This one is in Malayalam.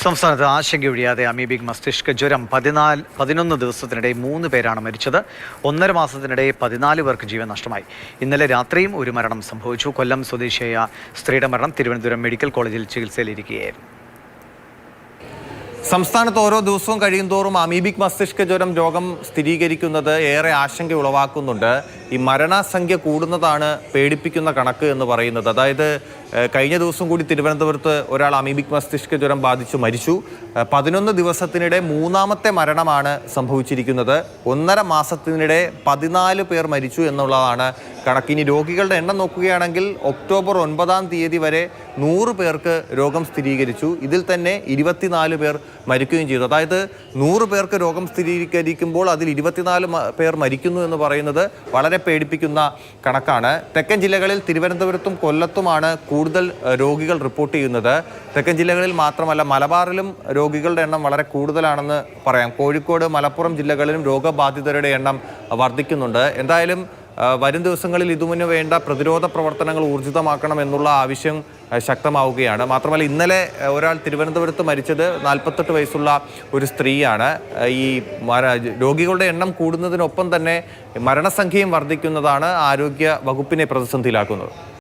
സംസ്ഥാനത്ത് ആശങ്കയൊഴിയാതെ അമീബിക് മസ്തിഷ്ക ജ്വരം 11 ദിവസത്തിനിടെ 3 പേരാണ് മരിച്ചത്. 1.5 മാസത്തിനിടെ 14 പേർക്ക് ജീവൻ നഷ്ടമായി. ഇന്നലെ രാത്രിയും ഒരു മരണം സംഭവിച്ചു. കൊല്ലം സ്വദേശിയായ സ്ത്രീയുടെ മരണം തിരുവനന്തപുരം മെഡിക്കൽ കോളേജിൽ ചികിത്സയിലിരിക്കുകയായിരുന്നു. സംസ്ഥാനത്ത് ഓരോ ദിവസവും കഴിയുന്തോറും അമീബിക് മസ്തിഷ്ക ജ്വരം രോഗം സ്ഥിരീകരിക്കുന്നത് ഏറെ ആശങ്ക ഉളവാക്കുന്നുണ്ട്. ഈ മരണസംഖ്യ കൂടുന്നതാണ് പേടിപ്പിക്കുന്ന കണക്ക് എന്ന് പറയുന്നത്. അതായത് കഴിഞ്ഞ ദിവസം കൂടി തിരുവനന്തപുരത്ത് ഒരാൾ അമീബിക് മസ്തിഷ്ക ജ്വരം ബാധിച്ചു മരിച്ചു. 11 ദിവസത്തിനിടെ 3ാമത്തെ മരണമാണ് സംഭവിച്ചിരിക്കുന്നത്. 1.5 മാസത്തിനിടെ 14 പേർ മരിച്ചു എന്നുള്ളതാണ് കണക്കിനി. രോഗികളുടെ എണ്ണം നോക്കുകയാണെങ്കിൽ ഒക്ടോബർ 9-ാം തീയതി വരെ 100 പേർക്ക് രോഗം സ്ഥിരീകരിച്ചു. ഇതിൽ തന്നെ 24 പേർ മരിക്കുകയും ചെയ്തു. അതായത് 100 പേർക്ക് രോഗം സ്ഥിരീകരിക്കുമ്പോൾ അതിൽ 24 പേർ മരിക്കുന്നു എന്ന് പറയുന്നത് വളരെ പേടിപ്പിക്കുന്ന കണക്കാണ്. തെക്കൻ ജില്ലകളിൽ തിരുവനന്തപുരത്തും കൊല്ലത്തുമാണ് കൂടുതൽ രോഗികൾ റിപ്പോർട്ട് ചെയ്യുന്നത്. തെക്കൻ ജില്ലകളിൽ മാത്രമല്ല മലബാറിലും രോഗികളുടെ എണ്ണം വളരെ കൂടുതലാണെന്ന് പറയാം. കോഴിക്കോട്, മലപ്പുറം ജില്ലകളിലും രോഗബാധിതരുടെ എണ്ണം വർദ്ധിക്കുന്നുണ്ട്. എന്തായാലും വരും ദിവസങ്ങളിൽ ഇതിനു വേണ്ട പ്രതിരോധ പ്രവർത്തനങ്ങൾ ഊർജിതമാക്കണം എന്നുള്ള ആവശ്യം ശക്തമാവുകയാണ്. മാത്രമല്ല ഇന്നലെ ഒരാൾ തിരുവനന്തപുരത്ത് മരിച്ചത് 48 വയസ്സുള്ള ഒരു സ്ത്രീയാണ്. ഈ രോഗികളുടെ എണ്ണം കൂടുന്നതിനൊപ്പം തന്നെ മരണസംഖ്യയും വർദ്ധിക്കുന്നതാണ് ആരോഗ്യ വകുപ്പിനെ പ്രതിസന്ധിയിലാക്കുന്നത്.